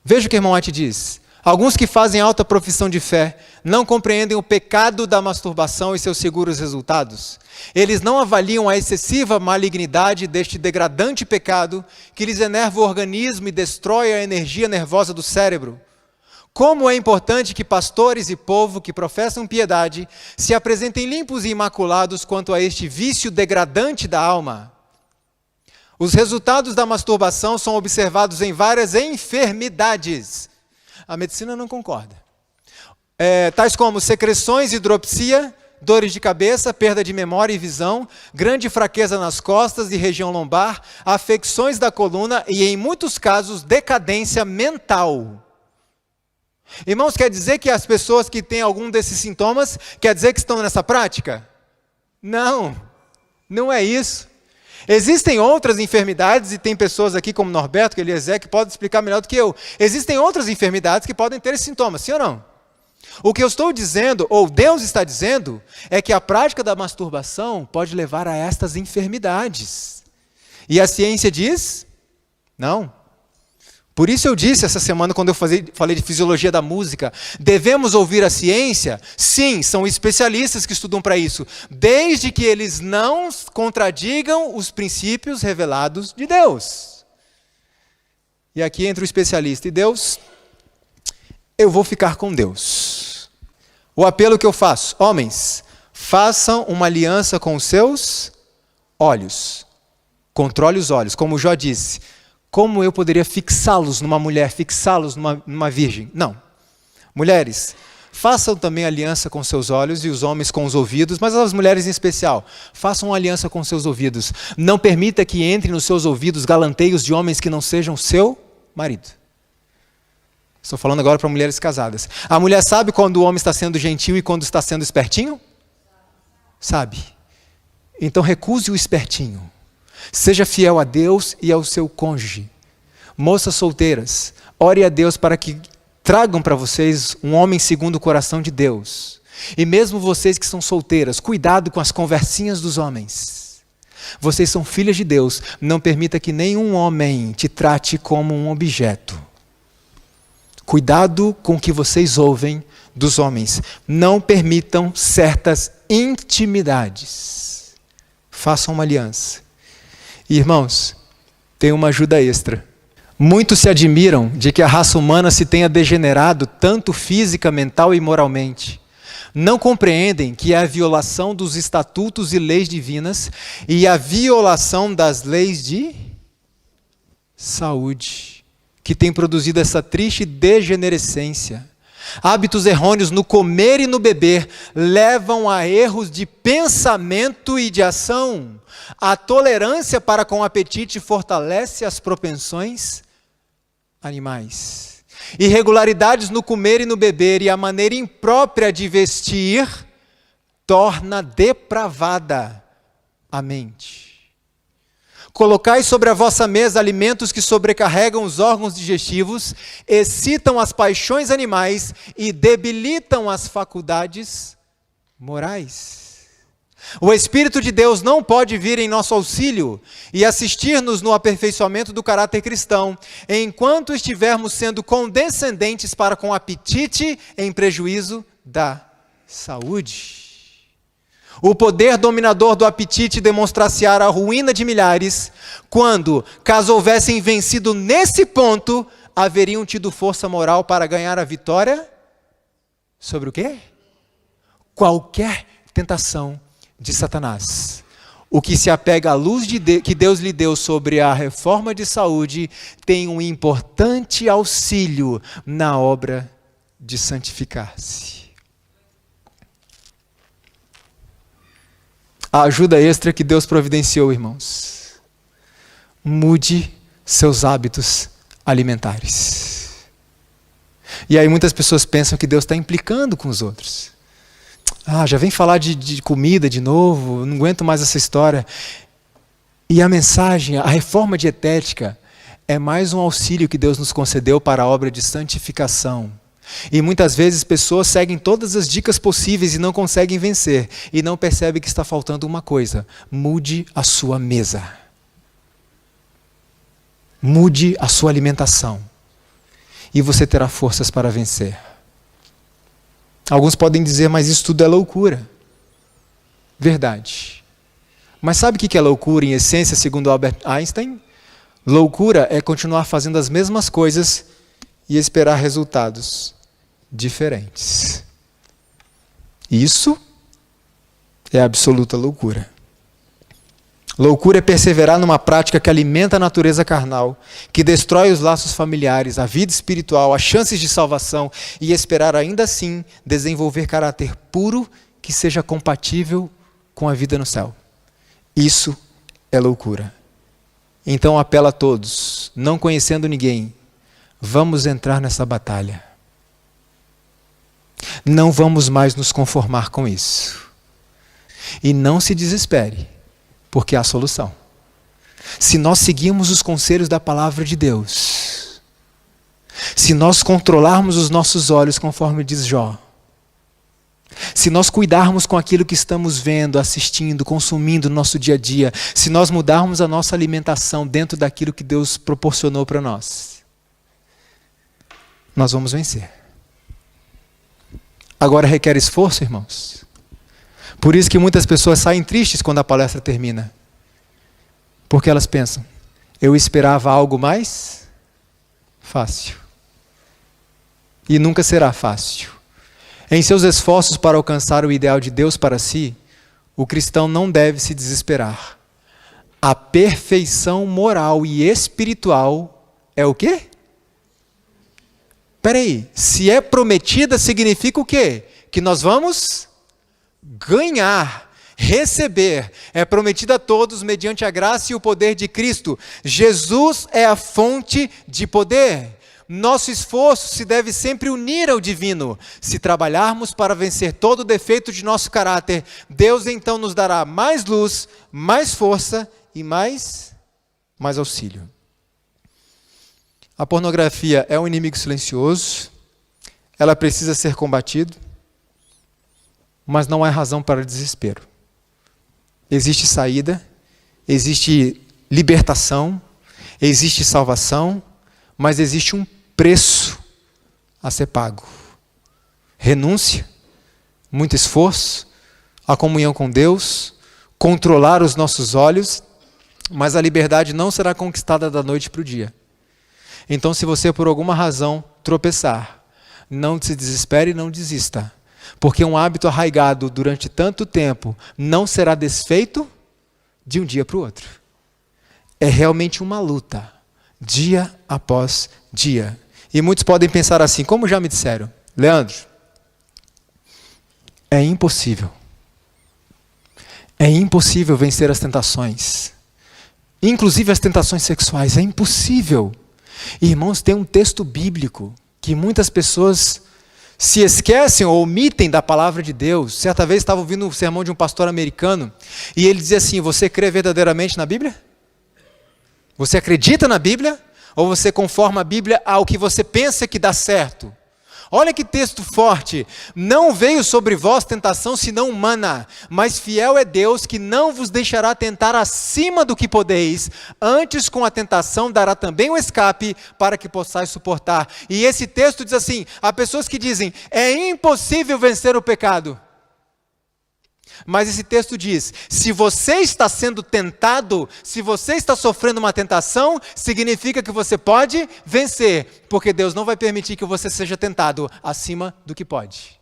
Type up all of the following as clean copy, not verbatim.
Veja o que o irmão White diz. Alguns que fazem alta profissão de fé não compreendem o pecado da masturbação e seus seguros resultados. Eles não avaliam a excessiva malignidade deste degradante pecado que lhes enerva o organismo e destrói a energia nervosa do cérebro. Como é importante que pastores e povo que professam piedade se apresentem limpos e imaculados quanto a este vício degradante da alma. Os resultados da masturbação são observados em várias enfermidades. A medicina não concorda. Tais como secreções, hidropsia, dores de cabeça, perda de memória e visão, grande fraqueza nas costas e região lombar, afecções da coluna e, em muitos casos, decadência mental. Irmãos, quer dizer que as pessoas que têm algum desses sintomas, quer dizer que estão nessa prática? Não, não é isso. Existem outras enfermidades, e tem pessoas aqui como Norberto, Eliezer, que podem explicar melhor do que eu. Existem outras enfermidades que podem ter esses sintomas, sim ou não? O que eu estou dizendo, ou Deus está dizendo, é que a prática da masturbação pode levar a estas enfermidades. E a ciência diz? Não. Por isso eu disse essa semana, quando eu falei de fisiologia da música, devemos ouvir a ciência? Sim, são especialistas que estudam para isso, desde que eles não contradigam os princípios revelados de Deus. E aqui entra o especialista e Deus, eu vou ficar com Deus. O apelo que eu faço, homens, façam uma aliança com os seus olhos. Controle os olhos, como Jó disse. Como eu poderia fixá-los numa mulher, fixá-los numa virgem? Não. Mulheres, façam também aliança com seus olhos e os homens com os ouvidos, mas as mulheres em especial, façam uma aliança com seus ouvidos. Não permita que entre nos seus ouvidos galanteios de homens que não sejam seu marido. Estou falando agora para mulheres casadas. A mulher sabe quando o homem está sendo gentil e quando está sendo espertinho? Sabe. Então recuse o espertinho. Seja fiel a Deus e ao seu cônjuge. Moças solteiras, ore a Deus para que tragam para vocês um homem segundo o coração de Deus. E mesmo vocês que são solteiras, cuidado com as conversinhas dos homens. Vocês são filhas de Deus, não permita que nenhum homem te trate como um objeto. Cuidado com o que vocês ouvem dos homens. Não permitam certas intimidades. Façam uma aliança. E, irmãos, tem uma ajuda extra. Muitos se admiram de que a raça humana se tenha degenerado tanto física, mental e moralmente. Não compreendem que é a violação dos estatutos e leis divinas e a violação das leis de saúde que tem produzido essa triste degenerescência. Hábitos errôneos no comer e no beber levam a erros de pensamento e de ação. A tolerância para com o apetite fortalece as propensões animais. Irregularidades no comer e no beber e a maneira imprópria de vestir torna depravada a mente. Colocai sobre a vossa mesa alimentos que sobrecarregam os órgãos digestivos, excitam as paixões animais e debilitam as faculdades morais. O Espírito de Deus não pode vir em nosso auxílio e assistir-nos no aperfeiçoamento do caráter cristão, enquanto estivermos sendo condescendentes para com o apetite em prejuízo da saúde. O poder dominador do apetite demonstrar-se-á a ruína de milhares, quando, caso houvessem vencido nesse ponto, haveriam tido força moral para ganhar a vitória sobre o quê? Qualquer tentação de Satanás. O que se apega à luz que Deus lhe deu sobre a reforma de saúde tem um importante auxílio na obra de santificar-se. A ajuda extra que Deus providenciou, irmãos. Mude seus hábitos alimentares. E aí muitas pessoas pensam que Deus está implicando com os outros. Já vem falar de comida de novo, não aguento mais essa história. E a mensagem, a reforma dietética, é mais um auxílio que Deus nos concedeu para a obra de santificação. E muitas vezes pessoas seguem todas as dicas possíveis e não conseguem vencer. E não percebem que está faltando uma coisa. Mude a sua mesa. Mude a sua alimentação. e você terá forças para vencer. Alguns podem dizer, mas isso tudo é loucura. Verdade. Mas sabe o que é loucura em essência, segundo Albert Einstein? Loucura é continuar fazendo as mesmas coisas e esperar resultados diferentes. Isso é absoluta loucura. Loucura é perseverar numa prática que alimenta a natureza carnal, que destrói os laços familiares, a vida espiritual, as chances de salvação e esperar ainda assim desenvolver caráter puro que seja compatível com a vida no céu. Isso é loucura. Então apelo a todos, não conhecendo ninguém, vamos entrar nessa batalha. Não vamos mais nos conformar com isso. E não se desespere, porque há solução. Se nós seguirmos os conselhos da palavra de Deus, se nós controlarmos os nossos olhos, conforme diz Jó, se nós cuidarmos com aquilo que estamos vendo, assistindo, consumindo no nosso dia a dia, se nós mudarmos a nossa alimentação dentro daquilo que Deus proporcionou para nós, nós vamos vencer. Agora requer esforço, irmãos. Por isso que muitas pessoas saem tristes quando a palestra termina. Porque elas pensam, eu esperava algo mais fácil. E nunca será fácil. Em seus esforços para alcançar o ideal de Deus para si, o cristão não deve se desesperar. A perfeição moral e espiritual é o quê? Espera aí, se é prometida significa o quê? Que nós vamos ganhar, receber. É prometida a todos mediante a graça e o poder de Cristo. Jesus é a fonte de poder. Nosso esforço se deve sempre unir ao divino. Se trabalharmos para vencer todo o defeito de nosso caráter, Deus então nos dará mais luz, mais força e mais auxílio. A pornografia é um inimigo silencioso, ela precisa ser combatida, mas não há razão para desespero. Existe saída, existe libertação, existe salvação, mas existe um preço a ser pago. Renúncia, muito esforço, a comunhão com Deus, controlar os nossos olhos, mas a liberdade não será conquistada da noite para o dia. Então, se você por alguma razão tropeçar, não se desespere e não desista. Porque um hábito arraigado durante tanto tempo não será desfeito de um dia para o outro. É realmente uma luta, dia após dia. E muitos podem pensar assim, como já me disseram, Leandro, é impossível. É impossível vencer as tentações. Inclusive as tentações sexuais, é impossível. Irmãos, tem um texto bíblico que muitas pessoas se esquecem ou omitem da palavra de Deus. Certa vez estava ouvindo um sermão de um pastor americano e ele dizia assim, você crê verdadeiramente na Bíblia? Você acredita na Bíblia? Ou você conforma a Bíblia ao que você pensa que dá certo? Olha que texto forte. Não veio sobre vós tentação senão humana, mas fiel é Deus que não vos deixará tentar acima do que podeis. Antes com a tentação dará também o escape para que possais suportar. E esse texto diz assim, há pessoas que dizem, é impossível vencer o pecado. Mas esse texto diz, se você está sendo tentado, se você está sofrendo uma tentação, significa que você pode vencer, porque Deus não vai permitir que você seja tentado acima do que pode.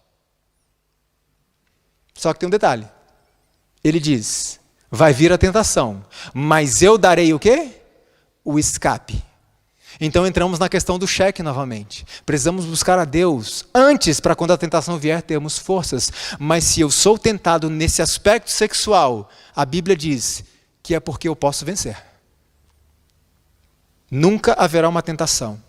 Só que tem um detalhe, ele diz, vai vir a tentação, mas eu darei o quê? O escape. Então entramos na questão do cheque novamente. Precisamos buscar a Deus antes, para quando a tentação vier, termos forças. Mas se eu sou tentado nesse aspecto sexual, a Bíblia diz que é porque eu posso vencer. Nunca haverá uma tentação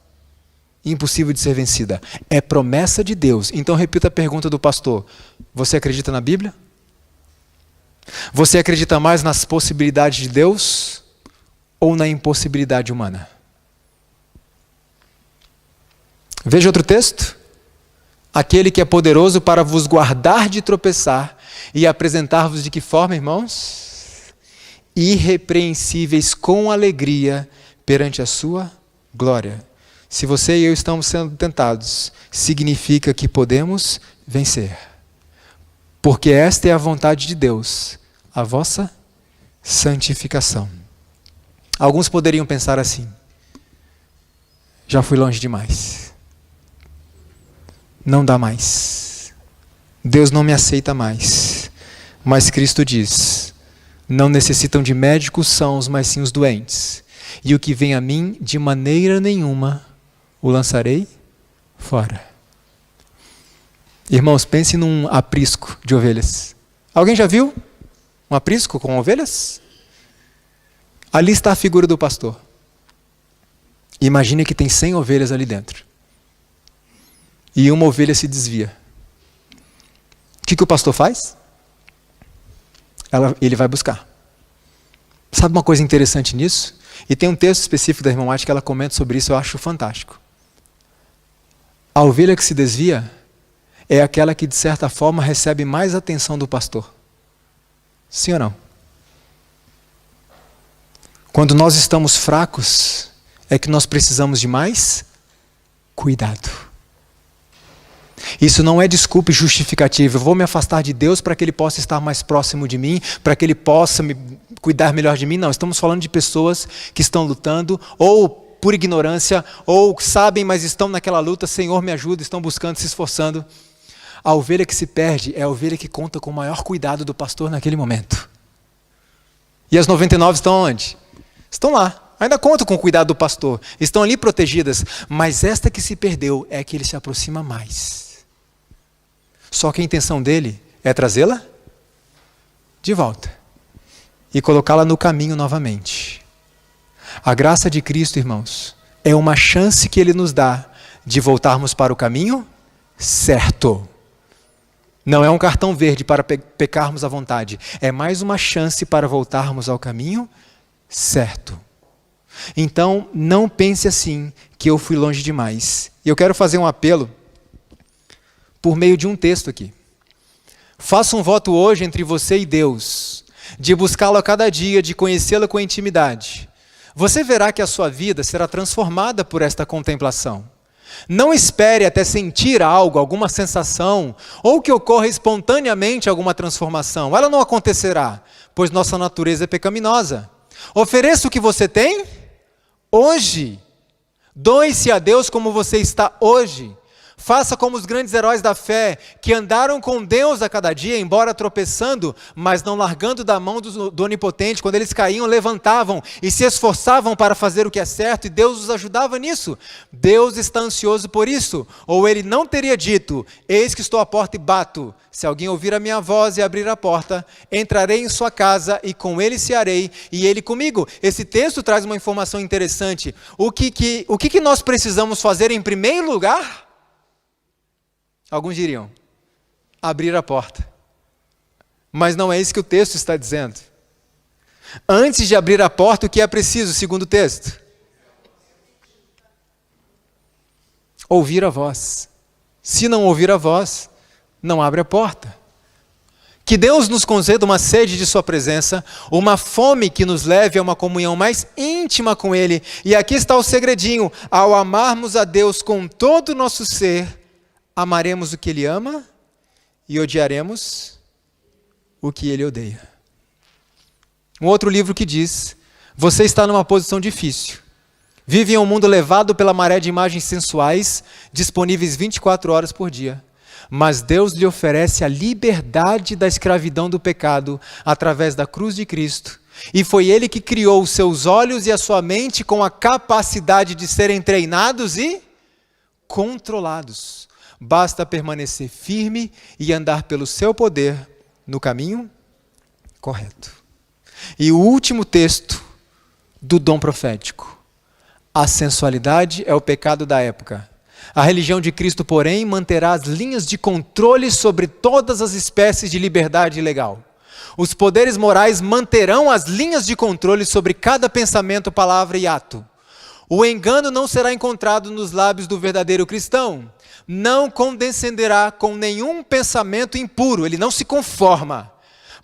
impossível de ser vencida. É promessa de Deus. Então repita a pergunta do pastor. Você acredita na Bíblia? Você acredita mais nas possibilidades de Deus ou na impossibilidade humana? Veja outro texto. Aquele que é poderoso para vos guardar de tropeçar e apresentar-vos de que forma, irmãos? Irrepreensíveis com alegria perante a sua glória. Se você e eu estamos sendo tentados, significa que podemos vencer. Porque esta é a vontade de Deus, a vossa santificação. Alguns poderiam pensar assim: já fui longe demais. Não dá mais. Deus não me aceita mais. Mas Cristo diz: não necessitam de médicos sãos, mas sim os doentes. E o que vem a mim, de maneira nenhuma o lançarei fora. Irmãos, pense num aprisco de ovelhas. Alguém já viu um aprisco com ovelhas? Ali está a figura do pastor. Imagine que tem 100 ovelhas ali dentro. E uma ovelha se desvia. O que o pastor faz? Ele vai buscar. Sabe uma coisa interessante nisso? E tem um texto específico da irmã Mate que ela comenta sobre isso, eu acho fantástico. A ovelha que se desvia é aquela que, de certa forma, recebe mais atenção do pastor. Sim ou não? Quando nós estamos fracos, é que nós precisamos de mais cuidado. Isso não é desculpa e justificativa. Eu vou me afastar de Deus para que Ele possa estar mais próximo de mim, para que Ele possa me cuidar melhor de mim. Não, estamos falando de pessoas que estão lutando, ou por ignorância, ou sabem, mas estão naquela luta. Senhor, me ajuda, estão buscando, se esforçando. A ovelha que se perde é a ovelha que conta com o maior cuidado do pastor naquele momento. E as 99 estão onde? Estão lá. Ainda contam com o cuidado do pastor. Estão ali protegidas. Mas esta que se perdeu é que ele se aproxima mais. Só que a intenção dele é trazê-la de volta. E colocá-la no caminho novamente. A graça de Cristo, irmãos, é uma chance que Ele nos dá de voltarmos para o caminho certo. Não é um cartão verde para pecarmos à vontade. É mais uma chance para voltarmos ao caminho certo. Então, não pense assim, que eu fui longe demais. E eu quero fazer um apelo por meio de um texto aqui. Faça um voto hoje entre você e Deus, de buscá-lo a cada dia, de conhecê-lo com intimidade. Você verá que a sua vida será transformada por esta contemplação. Não espere até sentir algo, alguma sensação, ou que ocorra espontaneamente alguma transformação. Ela não acontecerá, pois nossa natureza é pecaminosa. Ofereça o que você tem hoje. Doe-se a Deus como você está hoje. Faça como os grandes heróis da fé, que andaram com Deus a cada dia, embora tropeçando, mas não largando da mão do Onipotente. Quando eles caíam, levantavam e se esforçavam para fazer o que é certo, e Deus os ajudava nisso. Deus está ansioso por isso, ou Ele não teria dito: eis que estou à porta e bato. Se alguém ouvir a minha voz e abrir a porta, entrarei em sua casa e com ele cearei e ele comigo. Esse texto traz uma informação interessante. O que nós precisamos fazer em primeiro lugar? Alguns diriam: abrir a porta. Mas não é isso que o texto está dizendo. Antes de abrir a porta, o que é preciso, segundo o texto? Ouvir a voz. Se não ouvir a voz, não abre a porta. Que Deus nos conceda uma sede de sua presença, uma fome que nos leve a uma comunhão mais íntima com Ele. E aqui está o segredinho: ao amarmos a Deus com todo o nosso ser, amaremos o que Ele ama e odiaremos o que Ele odeia. Um outro livro que diz: você está numa posição difícil. Vive em um mundo levado pela maré de imagens sensuais, disponíveis 24 horas por dia. Mas Deus lhe oferece a liberdade da escravidão do pecado através da cruz de Cristo. E foi Ele que criou os seus olhos e a sua mente com a capacidade de serem treinados e controlados. Basta permanecer firme e andar pelo seu poder no caminho correto. E o último texto do dom profético: a sensualidade é o pecado da época. A religião de Cristo, porém, manterá as linhas de controle sobre todas as espécies de liberdade ilegal. Os poderes morais manterão as linhas de controle sobre cada pensamento, palavra e ato. O engano não será encontrado nos lábios do verdadeiro cristão. Não condescenderá com nenhum pensamento impuro, ele não se conforma.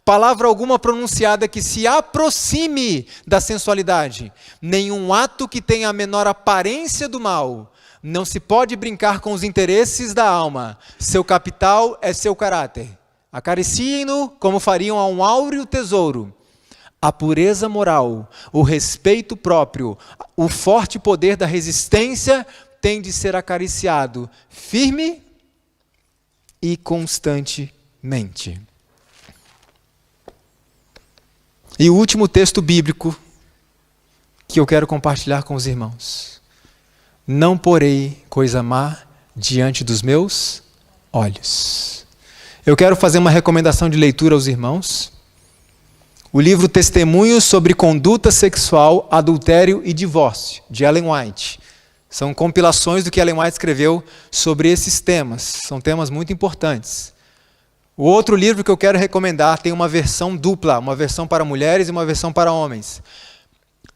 Palavra alguma pronunciada que se aproxime da sensualidade. Nenhum ato que tenha a menor aparência do mal. Não se pode brincar com os interesses da alma. Seu capital é seu caráter. Acariciem-no como fariam a um áureo tesouro. A pureza moral, o respeito próprio, o forte poder da resistência tem de ser acariciado firme e constantemente. E o último texto bíblico que eu quero compartilhar com os irmãos. Não porei coisa má diante dos meus olhos. Eu quero fazer uma recomendação de leitura aos irmãos. O livro Testemunhos sobre Conduta Sexual, Adultério e Divórcio, de Ellen White. São compilações do que Ellen White escreveu sobre esses temas. São temas muito importantes. O outro livro que eu quero recomendar tem uma versão dupla, uma versão para mulheres e uma versão para homens.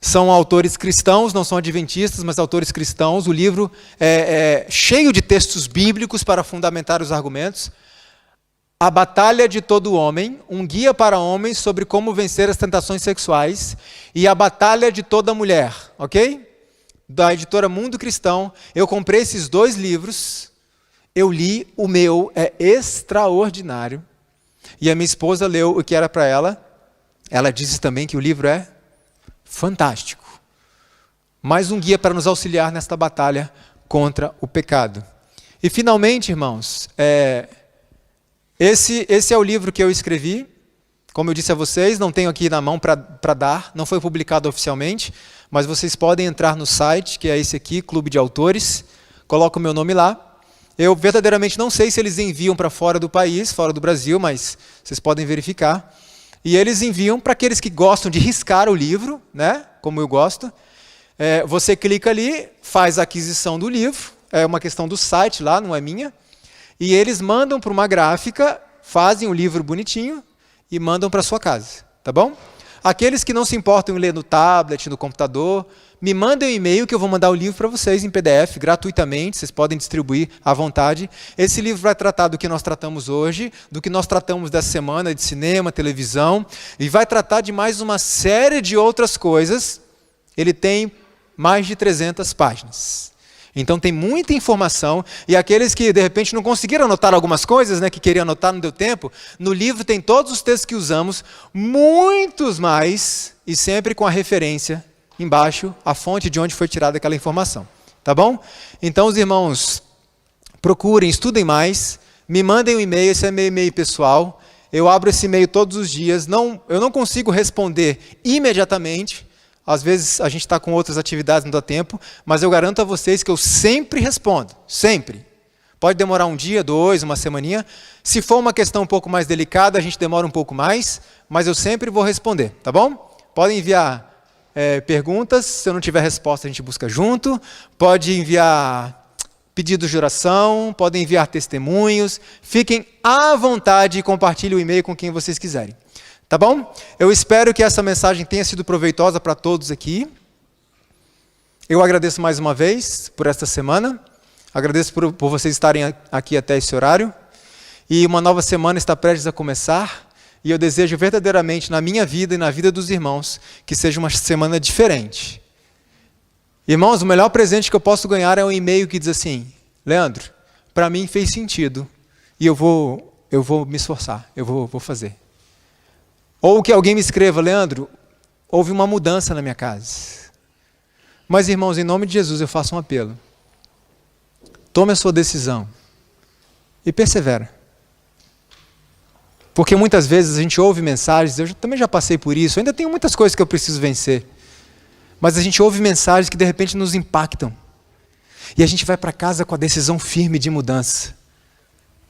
São autores cristãos, não são adventistas, mas autores cristãos. O livro é cheio de textos bíblicos para fundamentar os argumentos. A Batalha de Todo Homem, um guia para homens sobre como vencer as tentações sexuais, e A Batalha de Toda Mulher, ok? Da editora Mundo Cristão. Eu comprei esses 2 livros, eu li, o meu é extraordinário, e a minha esposa leu o que era para ela. Ela disse também que o livro é fantástico. Mais um guia para nos auxiliar nesta batalha contra o pecado. E finalmente, irmãos, esse é o livro que eu escrevi. Como eu disse a vocês, não tenho aqui na mão para dar, não foi publicado oficialmente, mas vocês podem entrar no site, que é esse aqui, Clube de Autores, coloca o meu nome lá. Eu verdadeiramente não sei se eles enviam para fora do país, fora do Brasil, mas vocês podem verificar. E eles enviam para aqueles que gostam de riscar o livro, né? Como eu gosto. Você clica ali, faz a aquisição do livro, é uma questão do site lá, não é minha. E eles mandam para uma gráfica, fazem o livro bonitinho e mandam para sua casa, tá bom? Aqueles que não se importam em ler no tablet, no computador, me mandem um e-mail que eu vou mandar o livro para vocês em PDF, gratuitamente, vocês podem distribuir à vontade. Esse livro vai tratar do que nós tratamos hoje, do que nós tratamos dessa semana de cinema, televisão, e vai tratar de mais uma série de outras coisas. Ele tem mais de 300 páginas. Então tem muita informação, e aqueles que de repente não conseguiram anotar algumas coisas, né, que queriam anotar, não deu tempo, no livro tem todos os textos que usamos, muitos mais, e sempre com a referência embaixo, a fonte de onde foi tirada aquela informação. Tá bom? Então os irmãos, procurem, estudem mais, me mandem um e-mail, esse é meu e-mail pessoal, eu abro esse e-mail todos os dias, eu não consigo responder imediatamente. Às vezes a gente está com outras atividades, não dá tempo, mas eu garanto a vocês que eu sempre respondo, sempre. Pode demorar um dia, 2, uma semaninha. Se for uma questão um pouco mais delicada, a gente demora um pouco mais, mas eu sempre vou responder, tá bom? Podem enviar perguntas, se eu não tiver resposta a gente busca junto. Pode enviar pedidos de oração, podem enviar testemunhos. Fiquem à vontade e compartilhem o e-mail com quem vocês quiserem. Tá bom? Eu espero que essa mensagem tenha sido proveitosa para todos aqui. Eu agradeço mais uma vez por esta semana. Agradeço por vocês estarem aqui até esse horário. E uma nova semana está prestes a começar. E eu desejo verdadeiramente na minha vida e na vida dos irmãos que seja uma semana diferente. Irmãos, o melhor presente que eu posso ganhar é um e-mail que diz assim: Leandro, para mim fez sentido e eu vou me esforçar, eu vou fazer. Ou que alguém me escreva: Leandro, houve uma mudança na minha casa. Mas, irmãos, em nome de Jesus, eu faço um apelo. Tome a sua decisão e persevera. Porque muitas vezes a gente ouve mensagens, eu também já passei por isso, ainda tenho muitas coisas que eu preciso vencer. Mas a gente ouve mensagens que de repente nos impactam. E a gente vai para casa com a decisão firme de mudança.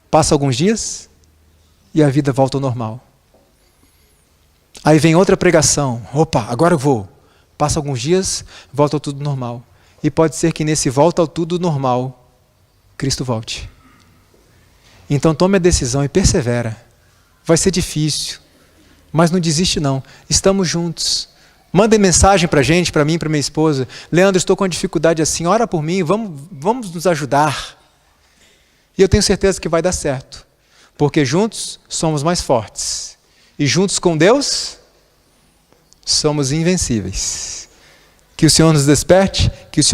Passa alguns dias e a vida volta ao normal. Aí vem outra pregação. Opa, agora eu vou. Passa alguns dias, volta ao tudo normal. E pode ser que nesse volta ao tudo normal, Cristo volte. Então tome a decisão e persevera. Vai ser difícil, mas não desiste não. Estamos juntos. Mandem mensagem para a gente, para mim, para minha esposa. Leandro, estou com uma dificuldade assim, ora por mim, vamos nos ajudar. E eu tenho certeza que vai dar certo. Porque juntos somos mais fortes. E juntos com Deus, somos invencíveis. Que o Senhor nos desperte, que o Senhor